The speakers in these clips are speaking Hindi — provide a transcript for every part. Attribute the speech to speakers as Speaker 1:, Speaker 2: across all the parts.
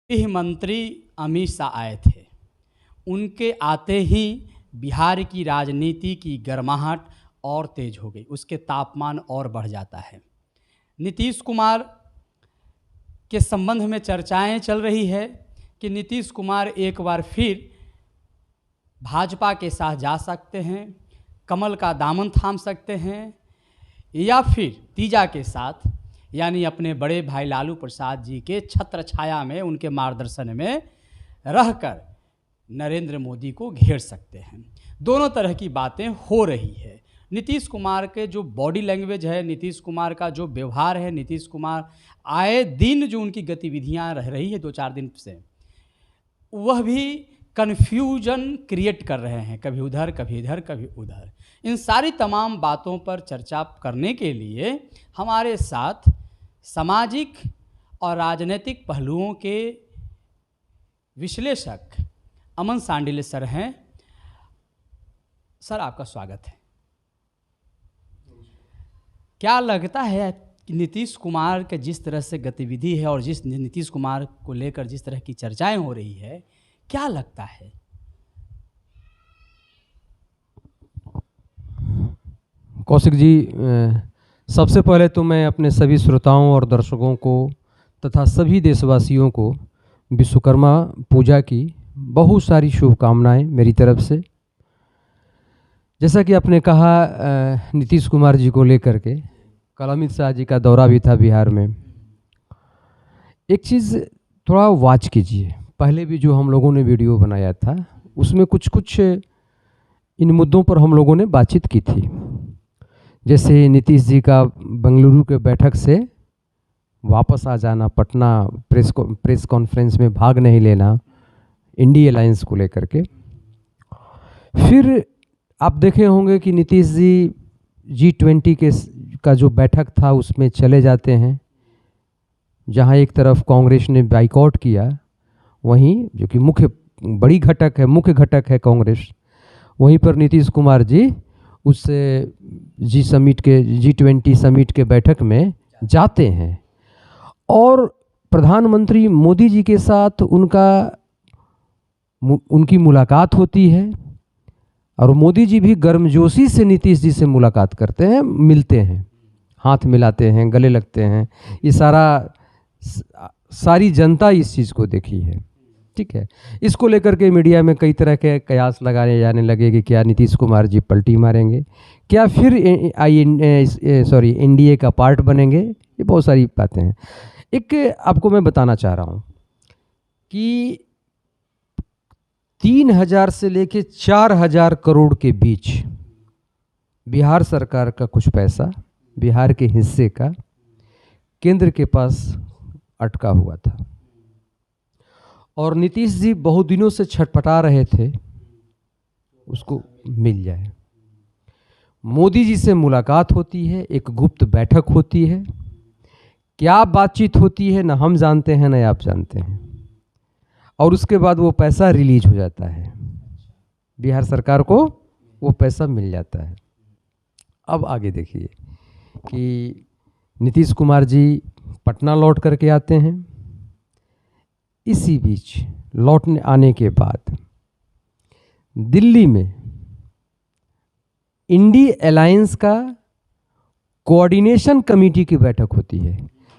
Speaker 1: गृह मंत्री अमित शाह आए थे। उनके आते ही बिहार की राजनीति की गर्माहट और तेज हो गई, उसके तापमान और बढ़ जाता है। नीतीश कुमार के संबंध में चर्चाएं चल रही है कि नीतीश कुमार एक बार फिर भाजपा के साथ जा सकते हैं, कमल का दामन थाम सकते हैं, या फिर तीजा के साथ यानी अपने बड़े भाई लालू प्रसाद जी के छत्र छाया में, उनके मार्गदर्शन में रहकर नरेंद्र मोदी को घेर सकते हैं। दोनों तरह की बातें हो रही है। नीतीश कुमार के जो बॉडी लैंग्वेज है, नीतीश कुमार का जो व्यवहार है, नीतीश कुमार आए दिन जो उनकी गतिविधियां रह रही है 2-4 दिन से, वह भी कन्फ्यूजन क्रिएट कर रहे हैं, कभी उधर कभी इधर कभी उधर। इन सारी तमाम बातों पर चर्चा करने के लिए हमारे साथ सामाजिक और राजनीतिक पहलुओं के विश्लेषक अमन सांडिल्य सर हैं। सर, आपका स्वागत है। क्या लगता है कि नीतीश कुमार के जिस तरह से गतिविधि है और जिस नीतीश कुमार को लेकर जिस तरह की चर्चाएं हो रही है, क्या लगता है?
Speaker 2: कौशिक जी, सबसे पहले तो मैं अपने सभी श्रोताओं और दर्शकों को तथा सभी देशवासियों को विश्वकर्मा पूजा की बहुत सारी शुभकामनाएं मेरी तरफ से। जैसा कि आपने कहा, नीतीश कुमार जी को लेकर के कल अमित शाह जी का दौरा भी था बिहार में। एक चीज़ थोड़ा वॉच कीजिए, पहले भी जो हम लोगों ने वीडियो बनाया था उसमें कुछ इन मुद्दों पर हम लोगों ने बातचीत की थी। जैसे नीतीश जी का बेंगलुरु के बैठक से वापस आ जाना, पटना प्रेस कॉन्फ्रेंस में भाग नहीं लेना इंडी अलायंस को लेकर के। फिर आप देखे होंगे कि नीतीश जी G20 का जो बैठक था उसमें चले जाते हैं, जहां एक तरफ कांग्रेस ने बाइकआउट किया, वहीं जो कि मुख्य घटक है कांग्रेस, वहीं पर नीतीश कुमार जी उससे G20 समिट के बैठक में जाते हैं और प्रधानमंत्री मोदी जी के साथ उनकी मुलाकात होती है और मोदी जी भी गर्मजोशी से नीतीश जी से मुलाकात करते हैं, मिलते हैं, हाथ मिलाते हैं, गले लगते हैं। ये सारी जनता इस चीज़ को देखी है, ठीक है। इसको लेकर के मीडिया में कई तरह के कयास लगाने जाने लगे कि क्या नीतीश कुमार जी पलटी मारेंगे, क्या फिर एनडीए का पार्ट बनेंगे। ये बहुत सारी बातें हैं। एक आपको मैं बताना चाह रहा हूँ कि 3000 से लेके 4000 करोड़ के बीच बिहार सरकार का कुछ पैसा बिहार के हिस्से का केंद्र के पास अटका हुआ था और नीतीश जी बहुत दिनों से छटपटा रहे थे उसको मिल जाए। मोदी जी से मुलाकात होती है, एक गुप्त बैठक होती है, क्या बातचीत होती है ना हम जानते हैं ना आप जानते हैं, और उसके बाद वो पैसा रिलीज हो जाता है, बिहार सरकार को वो पैसा मिल जाता है। अब आगे देखिए कि नीतीश कुमार जी पटना लौट करके आते हैं। इसी बीच लौटने आने के बाद दिल्ली में इंडी अलायंस का कोऑर्डिनेशन कमेटी की बैठक होती है,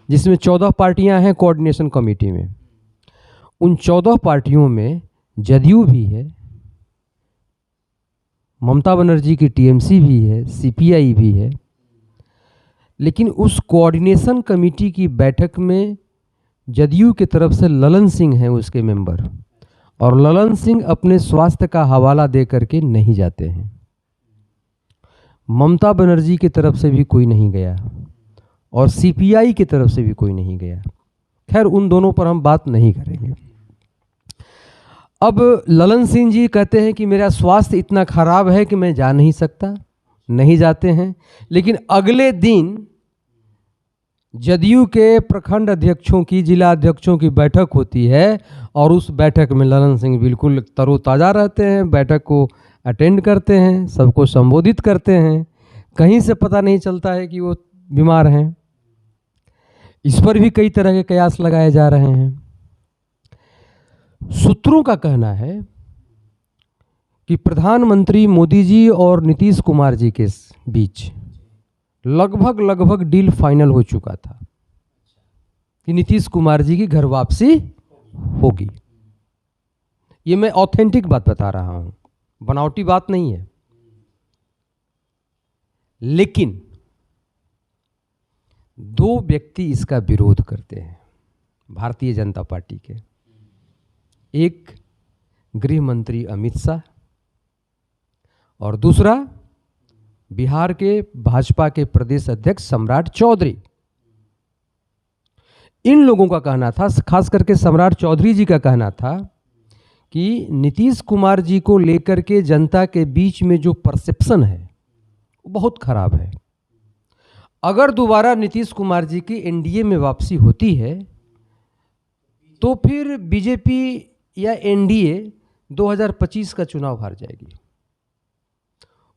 Speaker 2: जिसमें 14 पार्टियां हैं कोऑर्डिनेशन कमेटी में। उन 14 पार्टियों में जदयू भी है, ममता बनर्जी की टीएमसी भी है, सीपीआई भी है। लेकिन उस कोऑर्डिनेशन कमेटी की बैठक में जदयू की तरफ से ललन सिंह हैं उसके मेंबर, और ललन सिंह अपने स्वास्थ्य का हवाला दे करके नहीं जाते हैं। ममता बनर्जी की तरफ से भी कोई नहीं गया और सीपीआई की तरफ से भी कोई नहीं गया। खैर, उन दोनों पर हम बात नहीं करेंगे। अब ललन सिंह जी कहते हैं कि मेरा स्वास्थ्य इतना खराब है कि मैं जा नहीं सकता, नहीं जाते हैं। लेकिन अगले दिन जदयू के प्रखंड अध्यक्षों की, जिला अध्यक्षों की बैठक होती है और उस बैठक में ललन सिंह बिल्कुल तरोताज़ा रहते हैं, बैठक को अटेंड करते हैं, सबको संबोधित करते हैं। कहीं से पता नहीं चलता है कि वो बीमार हैं। इस पर भी कई तरह के कयास लगाए जा रहे हैं। सूत्रों का कहना है कि प्रधानमंत्री मोदी जी और नीतीश कुमार जी के बीच लगभग डील फाइनल हो चुका था कि नीतीश कुमार जी की घर वापसी होगी। ये मैं ऑथेंटिक बात बता रहा हूं, बनावटी बात नहीं है। लेकिन दो व्यक्ति इसका विरोध करते हैं भारतीय जनता पार्टी के। एक गृह मंत्री अमित शाह और दूसरा बिहार के भाजपा के प्रदेश अध्यक्ष सम्राट चौधरी। इन लोगों का कहना था, खास करके सम्राट चौधरी जी का कहना था कि नीतीश कुमार जी को लेकर के जनता के बीच में जो परसेप्शन है वो बहुत खराब है। अगर दोबारा नीतीश कुमार जी की एनडीए में वापसी होती है तो फिर बीजेपी या एनडीए 2025 का चुनाव हार जाएगी।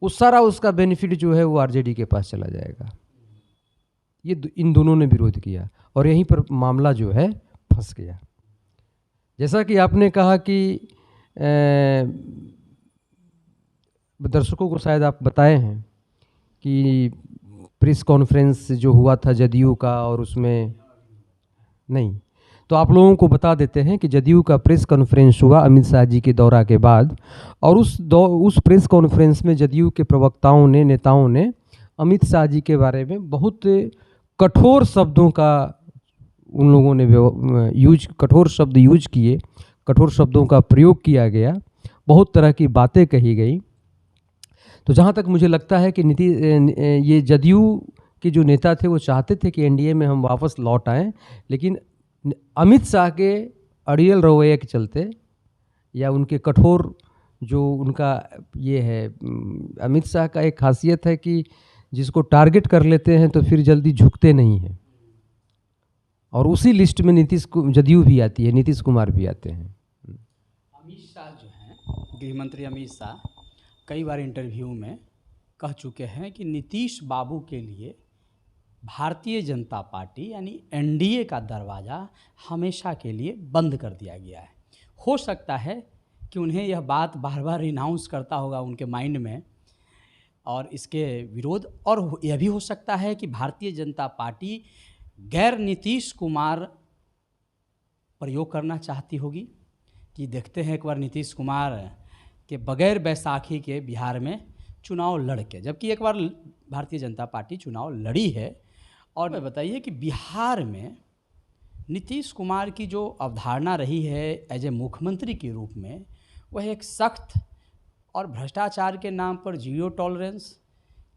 Speaker 2: उस सारा उसका बेनिफिट जो है वो आरजेडी के पास चला जाएगा। ये इन दोनों ने विरोध किया और यहीं पर मामला जो है फंस गया। जैसा कि आपने कहा कि दर्शकों को शायद आप बताए हैं कि प्रेस कॉन्फ्रेंस जो हुआ था जदयू का, और उसमें नहीं, तो आप लोगों को बता देते हैं कि जदयू का प्रेस कॉन्फ्रेंस हुआ अमित शाह जी के दौरा के बाद, और उस प्रेस कॉन्फ्रेंस में जदयू के प्रवक्ताओं ने, नेताओं ने अमित शाह जी के बारे में बहुत कठोर शब्दों का उन लोगों ने कठोर शब्द यूज किए, कठोर शब्दों का प्रयोग किया गया, बहुत तरह की बातें कही गई। तो जहाँ तक मुझे लगता है कि ये जदयू के जो नेता थे वो चाहते थे कि एनडीए में हम वापस लौट आएं, लेकिन अमित शाह के अड़ियल रवैये के चलते या उनके कठोर जो उनका ये है, अमित शाह का एक खासियत है कि जिसको टारगेट कर लेते हैं तो फिर जल्दी झुकते नहीं हैं, और उसी लिस्ट में जदयू भी आती है, नीतीश कुमार भी आते हैं।
Speaker 1: अमित शाह जो हैं, गृह मंत्री अमित शाह कई बार इंटरव्यू में कह चुके हैं कि नीतीश बाबू के लिए भारतीय जनता पार्टी यानी एनडीए का दरवाज़ा हमेशा के लिए बंद कर दिया गया है। हो सकता है कि उन्हें यह बात बार बार रिनाउंस करता होगा उनके माइंड में, और इसके विरोध, और यह भी हो सकता है कि भारतीय जनता पार्टी गैर नीतीश कुमार प्रयोग करना चाहती होगी कि देखते हैं एक बार नीतीश कुमार के बगैर बैसाखी के बिहार में चुनाव लड़ के, जबकि एक बार भारतीय जनता पार्टी चुनाव लड़ी है। और मैं बताइए कि बिहार में नीतीश कुमार की जो अवधारणा रही है एज ए मुख्यमंत्री के रूप में, वह एक सख्त और भ्रष्टाचार के नाम पर जीरो टॉलरेंस,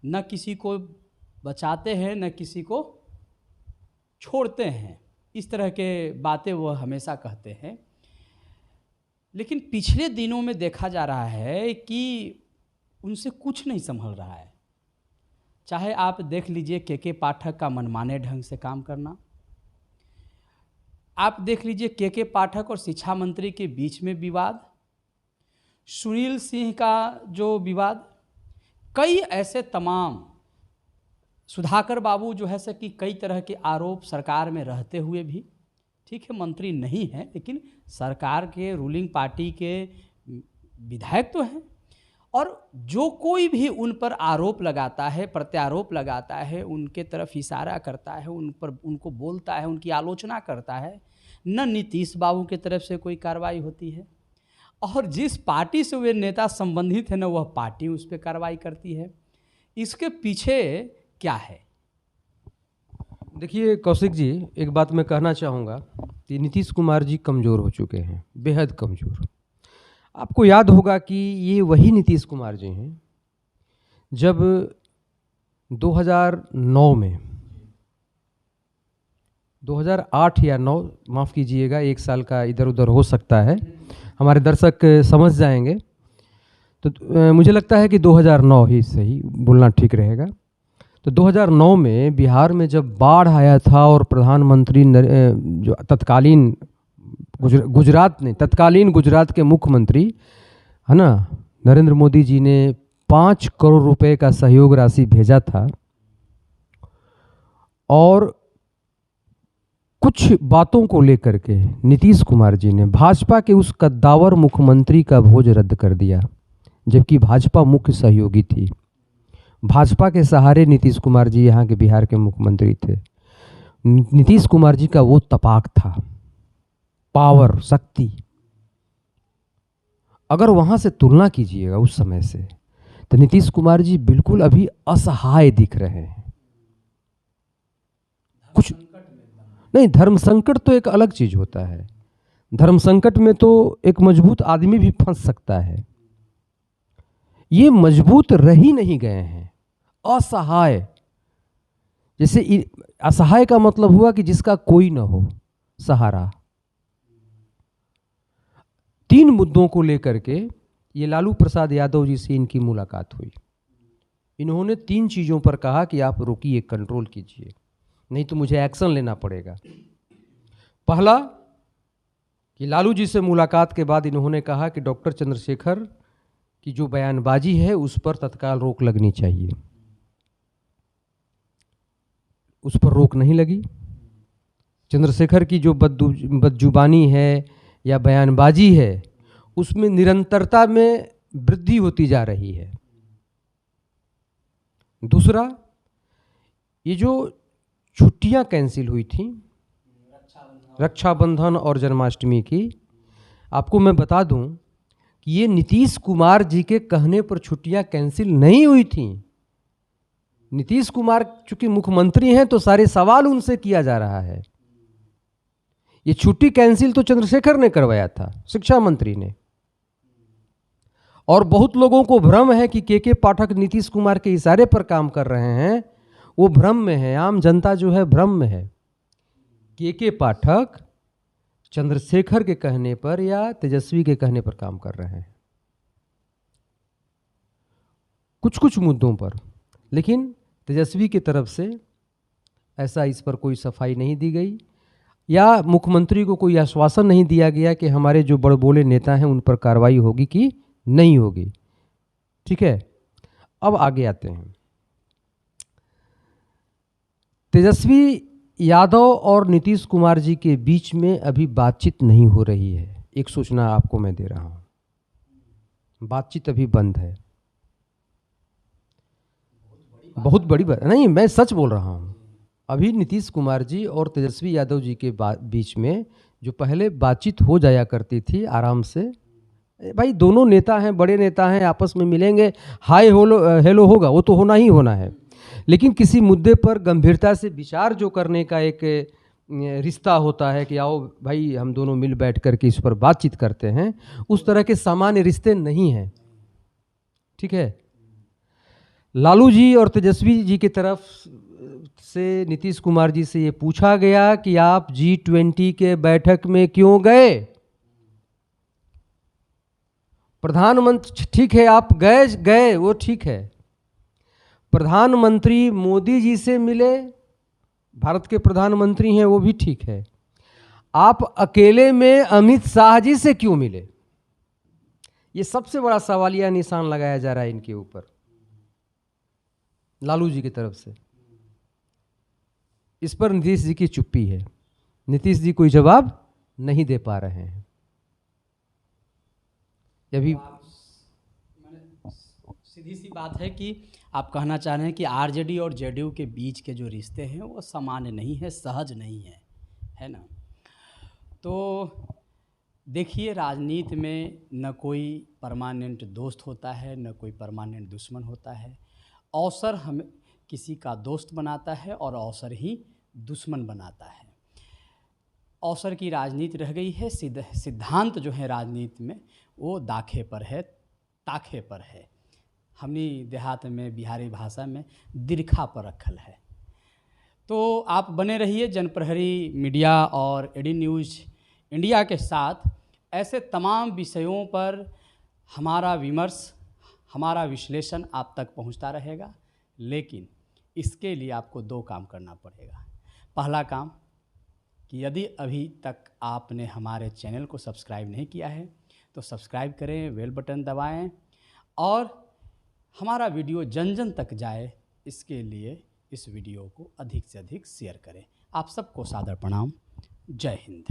Speaker 1: न किसी को बचाते हैं न किसी को छोड़ते हैं, इस तरह के बातें वह हमेशा कहते हैं। लेकिन पिछले दिनों में देखा जा रहा है कि उनसे कुछ नहीं संभल रहा है। चाहे आप देख लीजिए के पाठक का मनमाने ढंग से काम करना, आप देख लीजिए के पाठक और शिक्षा मंत्री के बीच में विवाद, सुनील सिंह का जो विवाद, कई ऐसे तमाम, सुधाकर बाबू जो है से कि कई तरह के आरोप सरकार में रहते हुए भी, ठीक है मंत्री नहीं है लेकिन सरकार के रूलिंग पार्टी के विधायक तो हैं, और जो कोई भी उन पर आरोप लगाता है, प्रत्यारोप लगाता है, उनके तरफ इशारा करता है, उन पर उनको बोलता है, उनकी आलोचना करता है, न नीतीश बाबू की तरफ से कोई कार्रवाई होती है, और जिस पार्टी से वे नेता संबंधित है न वह पार्टी उस पर कार्रवाई करती है। इसके पीछे क्या है?
Speaker 2: देखिए कौशिक जी, एक बात मैं कहना चाहूँगा कि नीतीश कुमार जी कमज़ोर हो चुके हैं, बेहद कमज़ोर। आपको याद होगा कि ये वही नीतीश कुमार जी हैं जब 2009 में, 2008 या 9, माफ़ कीजिएगा, एक साल का इधर उधर हो सकता है, हमारे दर्शक समझ जाएंगे, तो मुझे लगता है कि 2009 ही सही बोलना ठीक रहेगा। तो 2009 में बिहार में जब बाढ़ आया था और प्रधानमंत्री जो तत्कालीन तत्कालीन गुजरात के मुख्यमंत्री है ना, नरेंद्र मोदी जी ने 5 करोड़ रुपए का सहयोग राशि भेजा था, और कुछ बातों को लेकर के नीतीश कुमार जी ने भाजपा के उस कद्दावर मुख्यमंत्री का भोज रद्द कर दिया, जबकि भाजपा मुख्य सहयोगी थी। भाजपा के सहारे नीतीश कुमार जी यहाँ के बिहार के मुख्यमंत्री थे। नीतीश कुमार जी का वो तपाक था, पावर, शक्ति, अगर वहाँ से तुलना कीजिएगा उस समय से, तो नीतीश कुमार जी बिल्कुल अभी असहाय दिख रहे हैं। कुछ नहीं, धर्म संकट तो एक अलग चीज होता है। धर्म संकट में तो एक मजबूत आदमी भी फंस सकता है। ये मजबूत रह ही नहीं गए हैं, असहाय। जैसे असहाय का मतलब हुआ कि जिसका कोई ना हो सहारा। 3 मुद्दों को लेकर के ये लालू प्रसाद यादव जी से इनकी मुलाकात हुई। इन्होंने 3 चीजों पर कहा कि आप रोकिए, कंट्रोल कीजिए, नहीं तो मुझे एक्शन लेना पड़ेगा। पहला कि लालू जी से मुलाकात के बाद इन्होंने कहा कि डॉक्टर चंद्रशेखर की जो बयानबाजी है उस पर तत्काल रोक लगनी चाहिए। उस पर रोक नहीं लगी। चंद्रशेखर की जो बदजुबानी है या बयानबाजी है उसमें निरंतरता में वृद्धि होती जा रही है। दूसरा, ये जो छुट्टियां कैंसिल हुई थी रक्षाबंधन और जन्माष्टमी की, आपको मैं बता दूं कि ये नीतीश कुमार जी के कहने पर छुट्टियां कैंसिल नहीं हुई थी। नीतीश कुमार चूंकि मुख्यमंत्री हैं तो सारे सवाल उनसे किया जा रहा है। ये छुट्टी कैंसिल तो चंद्रशेखर ने करवाया था, शिक्षा मंत्री ने। और बहुत लोगों को भ्रम है कि के पाठक नीतीश कुमार के इशारे पर काम कर रहे हैं। वो भ्रम में है, आम जनता जो है भ्रम में है। के पाठक चंद्रशेखर के कहने पर या तेजस्वी के कहने पर काम कर रहे हैं कुछ कुछ मुद्दों पर, लेकिन तेजस्वी की तरफ से ऐसा इस पर कोई सफाई नहीं दी गई या मुख्यमंत्री को कोई आश्वासन नहीं दिया गया कि हमारे जो बड़बोले नेता हैं उन पर कार्रवाई होगी कि नहीं होगी। ठीक है, अब आगे आते हैं। तेजस्वी यादव और नीतीश कुमार जी के बीच में अभी बातचीत नहीं हो रही है। एक सूचना आपको मैं दे रहा हूं, बातचीत अभी बंद है। बहुत बड़ी बात नहीं, मैं सच बोल रहा हूं। अभी नीतीश कुमार जी और तेजस्वी यादव जी के बीच में जो पहले बातचीत हो जाया करती थी आराम से, भाई दोनों नेता हैं, बड़े नेता हैं, आपस में मिलेंगे, हाय हेलो होगा, वो तो होना ही होना है। लेकिन किसी मुद्दे पर गंभीरता से विचार जो करने का एक रिश्ता होता है कि आओ भाई हम दोनों मिल बैठ करके इस पर बातचीत करते हैं, उस तरह के सामान्य रिश्ते नहीं हैं। ठीक है, लालू जी और तेजस्वी जी की तरफ से नीतीश कुमार जी से ये पूछा गया कि आप G20 के बैठक में क्यों गए। प्रधानमंत्री, ठीक है आप गए वो ठीक है, प्रधानमंत्री मोदी जी से मिले, भारत के प्रधानमंत्री हैं वो भी ठीक है, आप अकेले में अमित शाह जी से क्यों मिले। ये सबसे बड़ा सवालिया निशान लगाया जा रहा है इनके ऊपर लालू जी की तरफ से। इस पर नीतीश जी की चुप्पी है, नीतीश जी कोई जवाब नहीं दे पा रहे हैं। अभी
Speaker 1: सीधी सी बात है कि आप कहना चाह रहे हैं कि आरजेडी और जेडीयू के बीच के जो रिश्ते हैं वो सामान्य नहीं है, सहज नहीं है ना। तो देखिए, राजनीति में न कोई परमानेंट दोस्त होता है, न कोई परमानेंट दुश्मन होता है। अवसर हमें किसी का दोस्त बनाता है और अवसर ही दुश्मन बनाता है। अवसर की राजनीति रह गई है, सिद्धांत जो है राजनीति में वो दाखे पर है, ताखे पर है। हमनी देहात में बिहारी भाषा में दिरखा पर रखल है। तो आप बने रहिए जनप्रहरी मीडिया और एडी न्यूज़ इंडिया के साथ। ऐसे तमाम विषयों पर हमारा विमर्श, हमारा विश्लेषण आप तक पहुंचता रहेगा, लेकिन इसके लिए आपको 2 काम करना पड़ेगा। पहला काम कि यदि अभी तक आपने हमारे चैनल को सब्सक्राइब नहीं किया है तो सब्सक्राइब करें, बेल बटन दबाएं और हमारा वीडियो जन जन तक जाए, इसके लिए इस वीडियो को अधिक से अधिक शेयर करें। आप सबको सादर प्रणाम। जय हिंद।